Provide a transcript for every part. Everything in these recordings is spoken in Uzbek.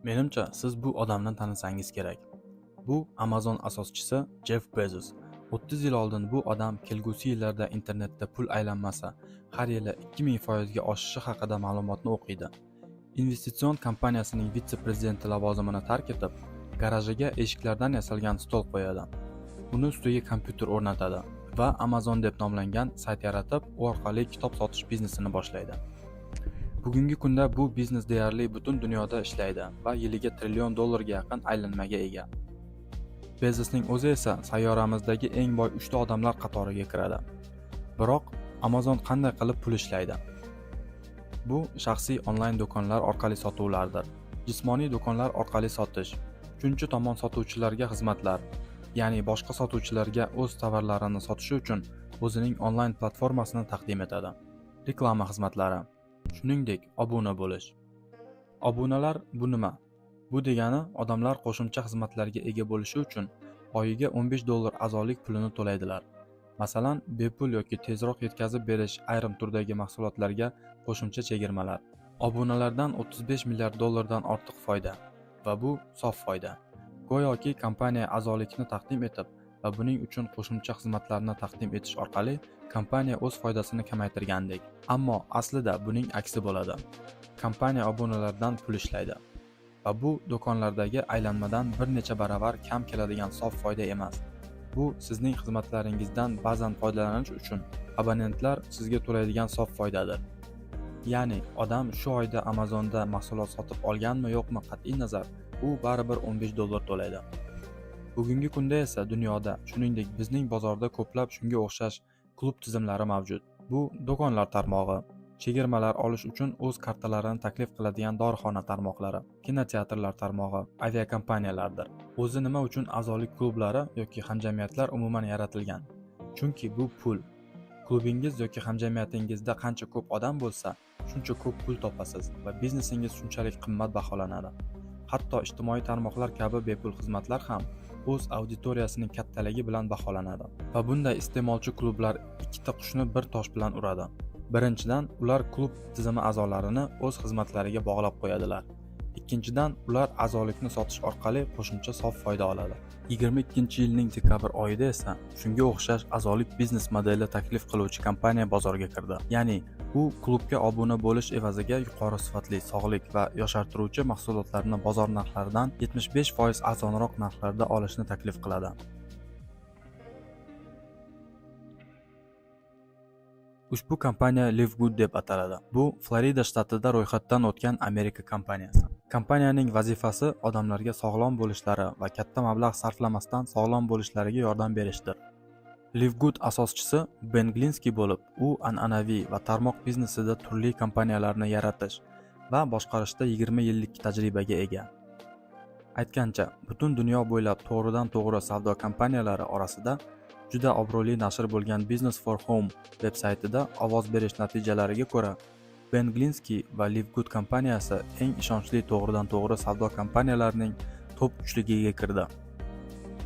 Menimcha, siz bu odamni tanisangiz kerak. Bu Amazon asoschisi Jeff Bezos. 30 yil oldin bu odam kelgusi yillarda internetda pul aylanmasi har yili 2000% ga oshishi haqida ma'lumotni o'qiydi. Investitsion kompaniyasining vitse-prezidenti lavozimini tark etib, garajiga eshiklardan yasalgan stol qo'yadi. Uni ustiga kompyuter o'rnatadi va Amazon deb nomlangan sayt yaratib, u orqali kitob sotish biznesini boshlaydi. Bugungi kunda bu biznes deyarli butun dunyoda ishlaydi va yiliga $1 trillion yaqin aylanmaga ega. Bezosning o'zi esa sayyoramizdagi eng boy 3 ta odamlar qatoriga kiradi. Biroq Amazon qanday qilib pul ishlaydi? Bu shaxsiy onlayn do'konlar orqali sotuvlardir. Jismoniy do'konlar orqali sotish, uchinchi tomon sotuvchilarga xizmatlar, ya'ni boshqa sotuvchilarga o'z tovarlarini sotishi uchun o'zining onlayn platformasini taqdim etadi. Reklama xizmatlari, shuningdek obuna bo'lish. Obunalar bu nima? Bu degani odamlar qo'shimcha xizmatlarga ega bo'lishi uchun oyiga $15 a'zolik pulini to'laydilar. Masalan, bepul yoki tezroq yetkazib berish ayrim turdagi mahsulotlarga qo'shimcha chegirmalar. Obunalardan $35 milliard ortiq foyda va bu sof foyda. Go'yoki kompaniya a'zolikni taqdim etib va buning uchun qo'shimcha xizmatlarni taqdim etish orqali kompaniya o'z foydasini kamaytirgandek. Ammo aslida buning aksi bo'ladi. Kompaniya obunalardan pul ishlaydi. Va bu do'konlardagi aylanmadan bir necha baravar kam keladigan sof foyda emas. Bu sizning xizmatlaringizdan ba'zan foydalanish uchun abonentlar sizga to'laydigan sof foydadir. Ya'ni odam shu oyda Amazonda mahsulot sotib olganmi yo'qmi qat'iy nazar, u baribir $15 to'laydi. Bugungi kunda esa dunyoda, shuningdek bizning bozorda ko'plab shunga o'xshash klub tizimlari mavjud. Bu do'konlar tarmog'i, chegirmalar olish uchun o'z kartalarini taklif qiladigan dorixona tarmoqlari, kinoteatrlar tarmog'i, aviakompaniyalardir. O'zi nima uchun a'zolik klublari yoki hamjamiyatlar umuman yaratilgan? Chunki bu pul. Klubingiz yoki hamjamiyatingizda qancha ko'p odam bo'lsa, shuncha ko'p pul topasiz va biznesingiz shunchalik qimmat baholanadi. Hatto ijtimoiy tarmoqlar kabi bepul xizmatlar ham o'z auditoriyasining kattaligi bilan baholanadi. Va bunday iste'molchi klublar ikkita qushni bir tosh bilan uradi. Birinchidan, ular klub tizimi a'zolarini o'z xizmatlariga bog'lab qo'yadilar. Ikkinchidan, ular a'zolikni sotish orqali qo'shimcha sof foyda oladi. 22-yilning dekabr oyida esa shunga o'xshash a'zolik biznes modeli taklif qiluvchi kompaniya bozorga kirdi. Ya'ni u klubga obuna bo'lish evaziga yuqori sifatli sog'lik va yoshartiruvchi mahsulotlarni bozor narxlaridan 75% arzonroq narxlarda olishni taklif qiladi. Ushbu kompaniya Livegood deb ataladi. Bu Florida shtatida ro'yxatdan o'tgan Amerika kompaniyasi. Kompaniyaning vazifasi odamlarga sog'lom bo'lishlari va katta mablag' sarflamasdan sog'lom bo'lishlariga yordam berishdir. Livegood asoschisi Ben Glinsky bo'lib, u an'anaviy va tarmoq biznesida turli kompaniyalarni yaratish va boshqarishda 20 yillik tajribaga ega. Aytgancha, butun dunyo bo'ylab to'g'ridan-to'g'ri savdo kompaniyalari orasida juda obro'li nashr bo'lgan Business for Home veb-saytida ovoz berish natijalariga ko'ra, Ben Glinsky va Livegood kompaniyasi eng ishonchli to'g'ridan-to'g'ri savdo kompaniyalarining top 3ligiga kirdi.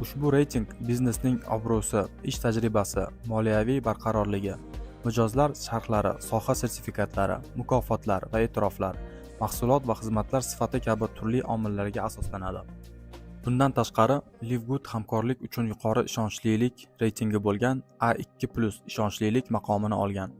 Ushbu reyting biznesning obro'si, ish tajribasi, moliyaviy barqarorligi, mijozlar sharhlari, soha sertifikatlari, mukofotlar va e'tiroflar, mahsulot va xizmatlar sifati kabi turli omillarga asoslanadi. Bundan tashqari, Livegood hamkorlik uchun yuqori ishonchlilik reytingi bo'lgan A2+ ishonchlilik maqomini olgan.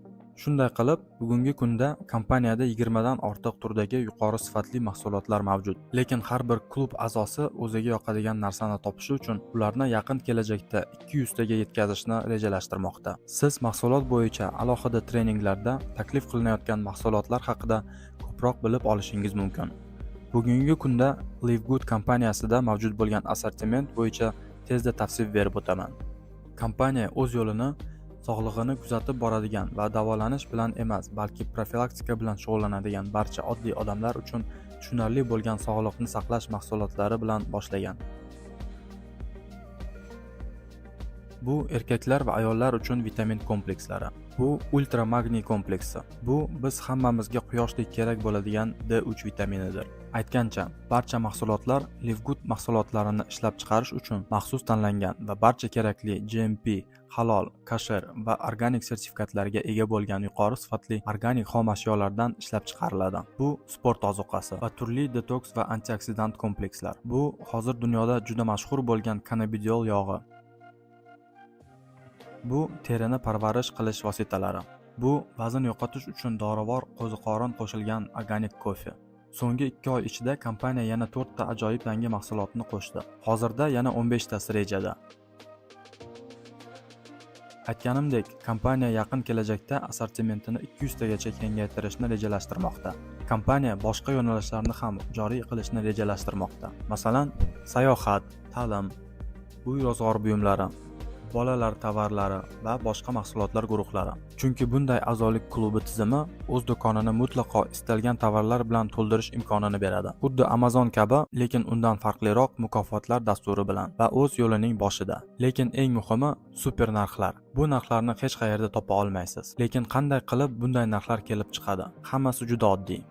Shunday qilib, bugungi kunda kompaniyada 20 dan ortiq turdagi yuqori sifatli mahsulotlar mavjud. Lekin har bir klub a'zosi o'ziga yoqadigan narsani topishi uchun ularni yaqin kelajakda 200 taga yetkazishni rejalashtirmoqda. Siz mahsulot bo'yicha alohida treninglarda taklif qilinayotgan mahsulotlar haqida ko'proq bilib olishingiz mumkin. Bugungi kunda Livegood kompaniyasida mavjud bo'lgan assortiment bo'yicha tezda tafsil berib o'taman. Kompaniya o'z yo'lini sog'lig'ini kuzatib boradigan va davolanish bilan emas, balki profilaktika bilan shug'ullanadigan barcha oddiy odamlar uchun tushunarli bo'lgan sog'liqni saqlash mahsulotlari bilan boshlagan. Bu erkaklar va ayollar uchun vitamin komplekslari. Bu ultra magniy kompleksi. Bu biz hammamizga quyoshlik kerak bo'ladigan D3 vitaminidir. Aytgancha, barcha mahsulotlar Livgood mahsulotlarini ishlab chiqarish uchun maxsus tanlangan va barcha kerakli GMP, halol, kasher va organik sertifikatlarga ega bo'lgan yuqori sifatli organik xom ashyolardan ishlab chiqariladi. Bu sport ozuqasi va turli detoks va antioksidant komplekslar. Bu hozir dunyoda juda mashhur bo'lgan kannabidiol yog'i. Bu terini parvarish qilish vositalari. Bu vazn yo'qotish uchun dorivor qo'ziqorin qo'shilgan organik kofe. So'nggi 2 oy ichida kompaniya yana 4 ta ajoyib yangi mahsulotni qo'shdi. Hozirda yana 15 tasi rejada. Aytganimdek, kompaniya yaqin kelajakda assortimentini 200 tagacha kengaytirishni rejalashtirmoqda. Kompaniya boshqa yo'nalishlarni ham joriy qilishni rejalashtirmoqda. Masalan, sayohat, ta'lim, uy rozg'or buyumlari, bolalar tovarlari va boshqa mahsulotlar guruhlari. Chunki bunday a'zolik klubi tizimi o'z do'konini mutlaqo istalgan tovarlar bilan to'ldirish imkonini beradi. Xuddi Amazon kabi, lekin undan farqliroq mukofotlar dasturi bilan va o'z yo'lining boshida. Lekin eng muhimi super narxlar. Bu narxlarni hech qayerda topa olmaysiz. Lekin qanday qilib bunday narxlar kelib chiqadi? Hammasi juda oddiy.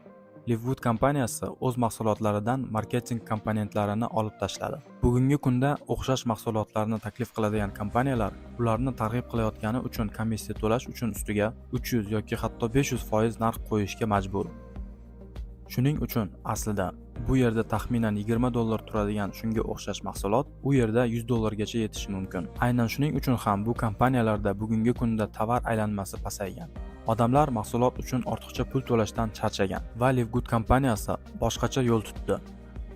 Livgood kompaniyasi o'z mahsulotlaridan marketing komponentlarini olib tashladi. Bugungi kunda o'xshash mahsulotlarni taklif qiladigan kompaniyalar ularni targ'ib qilayotgani uchun komissiya to'lash uchun ustiga 300 yoki hatto 500% narx qo'yishga majbur. Shuning uchun aslida bu yerda taxminan $20 turadigan shunga o'xshash mahsulot u yerda $100 gacha yetishi mumkin. Aynan shuning uchun ham bu kompaniyalarda bugungi kunda tovar aylanmasi pasaygan. Odamlar mahsulot uchun ortiqcha pul to'lashdan charchagan va Livgood kompaniyasi boshqacha yo'l tutdi.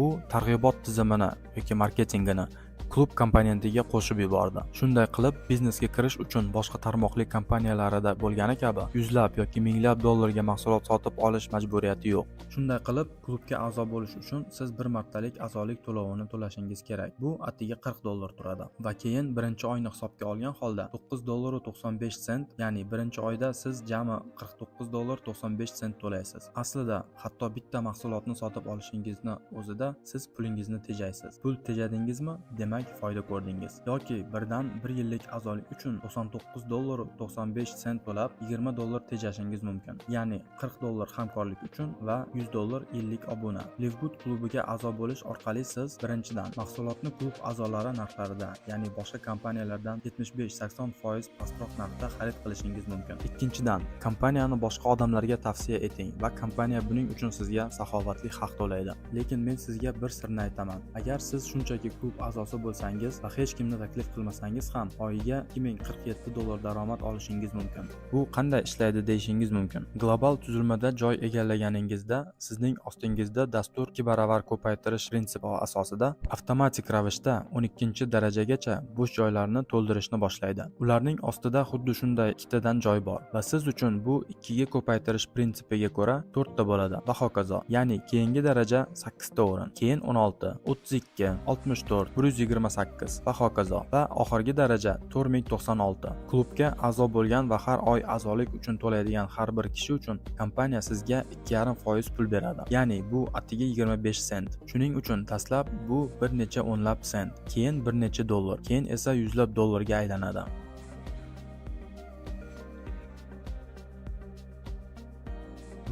U targ'ibot tizimini yoki marketingini klub komponentiga qo'shib yubordi. Shunday qilib, biznesga kirish uchun boshqa tarmoqli kompaniyalarida bo'lgani kabi yuzlab yoki minglab dollarga mahsulot sotib olish majburiyati yo'q. Shunday qilib, klubga a'zo bo'lish uchun siz bir martalik a'zolik to'lovini to'lashingiz kerak. Bu atiga $40 turadi va keyin birinchi oyni hisobga olgan holda $9.95, ya'ni birinchi oyda siz jami $49.95 to'laysiz. Aslida, hatto bitta mahsulotni sotib olishingizni o'zida siz pulingizni tejaysiz. Pul tejadingizmi? Demak, foyda ko'rdingiz. Yoki birdan 1 yillik a'zolik uchun $99.95 to'lab $20 tejashingiz mumkin. Ya'ni $40 hamkorlik uchun va $100 yillik obuna. Livgood klubiga a'zo bo'lish orqali siz birinchidan mahsulotni klub a'zolari narxlarida, ya'ni boshqa kompaniyalardan 75-80% pastroq narxda xarid qilishingiz mumkin. Ikkinchidan, kompaniyani boshqa odamlarga tavsiya eting va kompaniya buning uchun sizga saxovatli haq to'laydi. Lekin men sizga bir sirni aytaman. Agar siz shunchaki klub a'zosi bo'lsangiz va hech kimni taklif qilmasangiz ham oyiga $2047 daromad olishingiz mumkin. Bu qanday ishlaydi deyishingiz mumkin. Global tuzilmada joy egallaganingizda sizning ostingizda dastur 2 baravar ko'paytirish prinsipi asosida avtomatik ravishda 12-darajagacha bo'sh joylarni to'ldirishni boshlaydi. Ularning ostida xuddi shunday ikkitadan joy bor va siz uchun bu 2 ga ko'paytirish prinsipiga ko'ra 4 ta bo'ladi va hokazo. Ya'ni keyingi daraja 8 ta o'rin, keyin 16, 32, 64, 128 va hokazo va oxirgi daraja 4096. Klubga a'zo bo'lgan va har oy a'zolik uchun to'laydigan har bir kishi uchun kompaniya sizga 2,5% pul beradi. Ya'ni bu atiga 25 sent. Shuning uchun dastlab bu bir necha o'nlab sent, keyin bir necha dollar, keyin esa yuzlab dollarga aylanadi.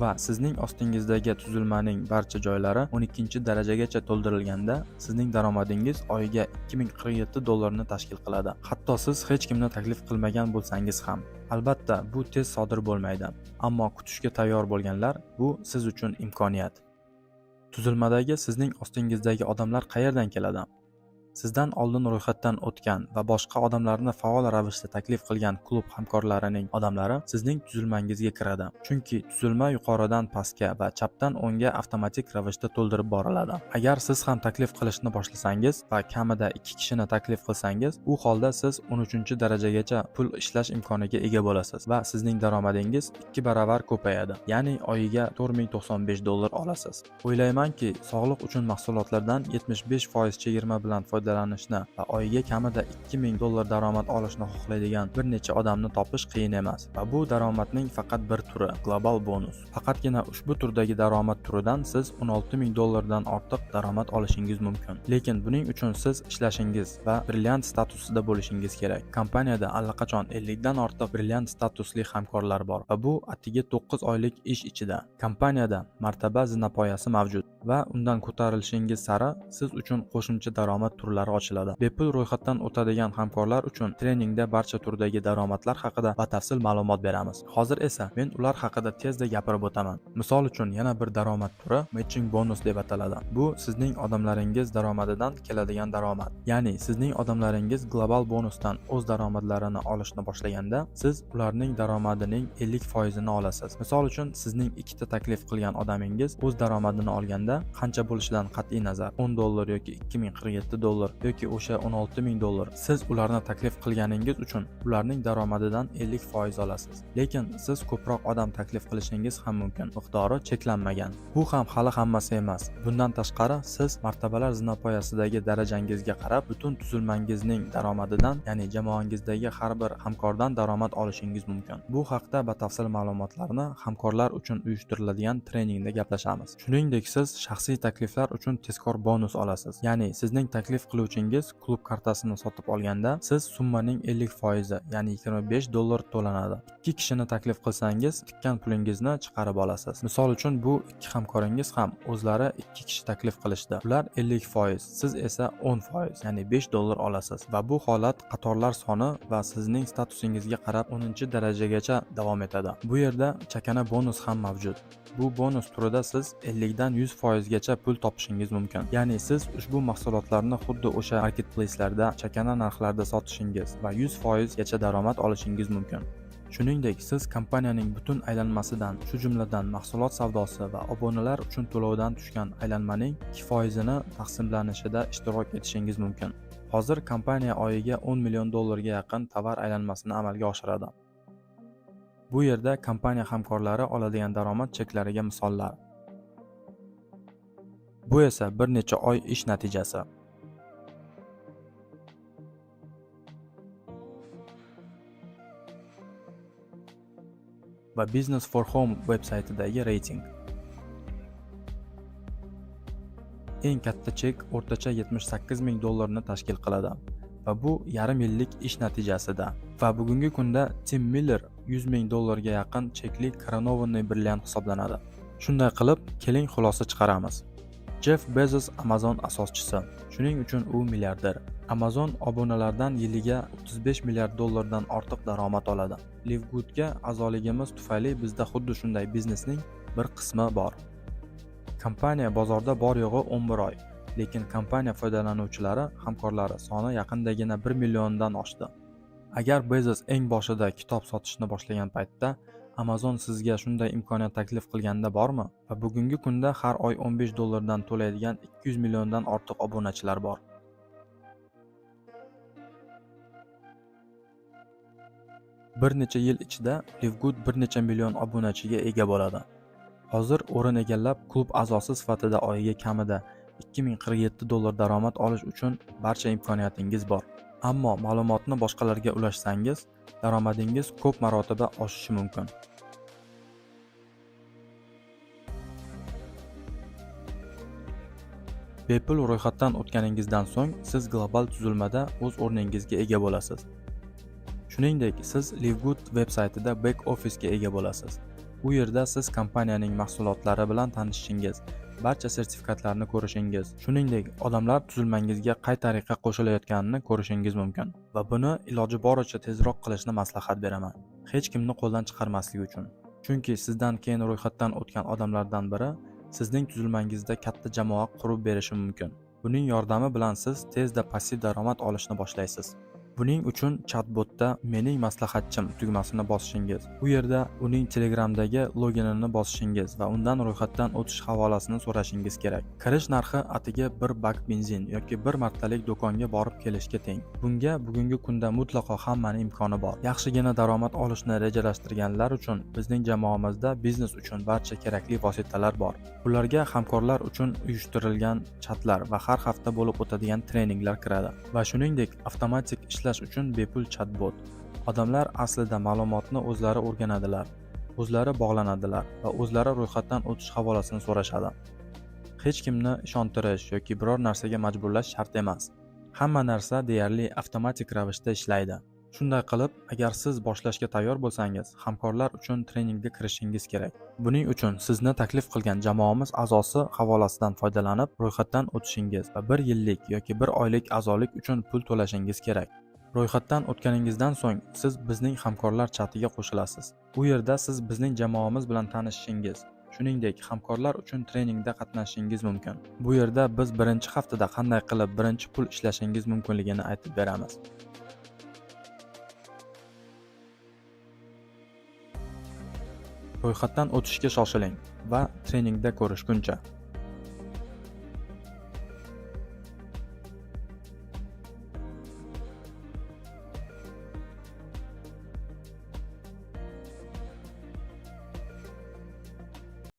Va sizning ostingizdagi tuzilmaning barcha joylari 12-darajagacha to'ldirilganda sizning daromadingiz oyiga $2047 ni tashkil qiladi. Hatto siz hech kimni taklif qilmagan bo'lsangiz ham. Albatta, bu tez sodir bo'lmaydi, ammo kutishga tayyor bo'lganlar bu siz uchun imkoniyat. Tuzilmadagi sizning ostingizdagi odamlar qayerdan keladi? Sizdan oldin ro'yxatdan o'tgan va boshqa odamlarni faol ravishda taklif qilgan klub hamkorlarining odamlari sizning tuzilmangizga kiradi. Chunki tuzilma yuqoridan pastga va chapdan o'ngga avtomatik ravishda to'ldirib boriladi. Agar siz ham taklif qilishni boshlasangiz va kamida 2 kishini taklif qilsangiz, u holda siz 13-darajagacha pul ishlash imkoniga ega bo'lasiz va sizning daromadingiz 2 baravar ko'payadi. Ya'ni oyiga $4095 olasiz. O'ylaymanki, sog'liq uchun mahsulotlardan 75% chegirma bilan foydalanishni va oyiga kamida $2000 daromad olishni xohlaydigan bir necha odamni topish qiyin emas va bu daromadning faqat bir turi – global bonus. Faqatgina ushbu turdagi daromad turidan siz $16000 dan ortiq daromad olishingiz mumkin. Lekin buning uchun siz ishlashingiz va brilliant statusida bo'lishingiz kerak. Kompaniyada allaqachon 50 dan ortiq brilliant statusli hamkorlar bor va bu atigi 9 oylik ish ichida. Kompaniyada martaba zinapoyasi mavjud va undan ko'tarilishingiz sari siz uchun qo'shimcha daromad turlari ochiladi. Bepul ro'yxatdan o'tadigan hamkorlar uchun treningda barcha turdagi daromadlar haqida batafsil ma'lumot beramiz. Hozir esa men ular haqida tezda gapirib o'taman. Misol uchun yana bir daromad turi matching bonus deb ataladi. Bu sizning odamlaringiz daromadidan keladigan daromad. Ya'ni sizning odamlaringiz global bonusdan o'z daromadlarini olishni boshlaganda, siz ularning daromadining 50% ni olasiz. Misol uchun sizning ikkita taklif qilgan odamingiz o'z daromadini olganda qancha bo'lishidan qat'iy nazar $10 yoki $2047 yoki o'sha $16000 siz ularni taklif qilganingiz uchun ularning daromadidan 50% olasiz. Lekin siz ko'proq odam taklif qilishingiz ham mumkin. Miqdori cheklanmagan. Bu ham hali hammasi emas. Bundan tashqari siz martabalar zinapoyasidagi darajangizga qarab butun tuzilmangizning daromadidan, ya'ni jamoangizdagi har bir hamkordan daromad olishingiz mumkin. Bu haqda batafsil ma'lumotlarni hamkorlar uchun uyushtiriladigan treningda gaplashamiz. Shuningdek, siz shaxsiy takliflar uchun tezkor bonus olasiz. Ya'ni sizning taklif qiluvchingiz klub kartasini sotib olganda siz summaning 50%, ya'ni $25 to'lanadi. 2 kishini taklif qilsangiz, tikkan pulingizni chiqarib olasiz. Misol uchun bu ikki hamkoringiz ham o'zlari 2 kishi taklif qilishdi. Ular 50%, siz esa 10%, ya'ni $5 olasiz va bu holat qatorlar soni va sizning statusingizga qarab 10-darajagacha davom etadi. Bu yerda chakana bonus ham mavjud. Bu bonus turida siz 50 dan 100% gacha pul topishingiz mumkin. Ya'ni siz ushbu mahsulotlarni xuddi o'sha marketplace'larda chakana narxlarda sotishingiz va 100% gacha daromad olishingiz mumkin. Shuningdek, siz kompaniyaning butun aylanmasidan, shu jumladan mahsulot savdosi va obunalar uchun to'lovdan tushgan aylanmaning 2% taqsimlanishida ishtirok etishingiz mumkin. Hozir kompaniya oyiga $10 million ga yaqin tovar aylanmasini amalga oshiradi. Bu yerda kompaniya hamkorlari oladigan daromad cheklariga misollar. Bu esa bir necha oy ish natijasi. Va Business for Home veb-saytidagi reyting. Eng katta chek o'rtacha $78000 ni tashkil qiladi va bu yarim yillik ish natijasida. Va bugungi kunda Tim Miller $100,000 ga yaqin chekli koronovanniy brilliant hisoblanadi. Shunday qilib, keling xulosa chiqaramiz. Jeff Bezos Amazon asoschisi. Shuning uchun u milliarder. Amazon obunalardan yiliga $35 milliard dan ortiq daromad oladi. Livegoodga a'zoligimiz tufayli bizda xuddi shunday biznesning bir qismi bor. Kompaniya bozorda bor yo'g'i 11 oy, lekin kompaniya foydalanuvchilari, hamkorlari soni yaqindagina 1 milliondan oshdi. Agar Bezos eng boshida kitob sotishni boshlagan paytda Amazon sizga shunday imkoniyat taklif qilganda bormi? Va bugungi kunda har oy $15 dan to'laydigan 200 milliondan ortiq obunachilar bor. Bir necha yil ichida Livegood bir necha million obunachiga ega bo'ladi. Hozir o'rin egallab, klub a'zosi sifatida oyiga kamida $2047 daromad olish uchun barcha imkoniyatingiz bor. Ammo ma'lumotni boshqalarga ulashsangiz, daromadingiz ko'p marotaba oshishi mumkin. Bepul ro'yxatdan o'tganingizdan so'ng siz global tuzilmada o'z o'rningizga ega bo'lasiz. Shuningdek, siz Livegood veb-saytida back office ga ega bo'lasiz. U yerda siz kompaniyaning mahsulotlari bilan tanishishingiz, barcha sertifikatlarni ko'rishingiz, shuningdek, odamlar tuzilmangizga qay tariqa qo'shilayotganini ko'rishingiz mumkin. Va buni iloji boricha tezroq qilishni maslahat beraman. Hech kimni qo'ldan chiqarmaslik uchun. Chunki sizdan keyin ro'yxatdan o'tgan odamlardan biri sizning tuzilmangizda katta jamoa qurib berishi mumkin. Buning yordami bilan siz tezda passiv daromad olishni boshlaysiz. Buning uchun chatbotda "Mening maslahatchim" tugmasini bosishingiz, u yerda uning Telegramdagi loginini bosishingiz va undan ro'yxatdan o'tish havolasini so'rashingiz kerak. Kirish narxi atigi 1 bak benzin yoki 1 martalik do'konga borib kelishga teng. Bunga bugungi kunda mutlaqo hammaning imkoni bor. Yaxshigina daromad olishni rejalashtirganlar uchun bizning jamoamizda biznes uchun barcha kerakli vositalar bor. Ularga hamkorlar uchun uyushtirilgan chatlar va har hafta bo'lib o'tadigan treninglar kiradi. Va shuningdek, avtomatik ishlash uchun bepul chatbot. Odamlar aslida ma'lumotni o'zlari o'rganadilar, o'zlari bog'lanadilar va o'zlari ro'yxatdan o'tish havolasini so'rashadi. Hech kimni ishontirish yoki biror narsaga majburlash shart emas. Hamma narsa deyarli avtomatik ravishda ishlaydi. Shunday qilib, agar siz boshlashga tayyor bo'lsangiz, hamkorlar uchun treningga kirishingiz kerak. Buning uchun sizni taklif qilgan jamoamiz a'zosi havolasidan foydalanib, ro'yxatdan o'tishingiz va 1 yillik yoki 1 oylik a'zolik uchun pul to'lashingiz kerak. Ro'yxatdan o'tganingizdan so'ng siz bizning hamkorlar chatiga qo'shilasiz. U yerda siz bizning jamoamiz bilan tanishishingiz, shuningdek, hamkorlar uchun treningda qatnashishingiz mumkin. Bu yerda biz birinchi haftada qanday qilib birinchi pul ishlashingiz mumkinligini aytib beramiz. Ro'yxatdan o'tishga shoshiling va treningda ko'rishguncha.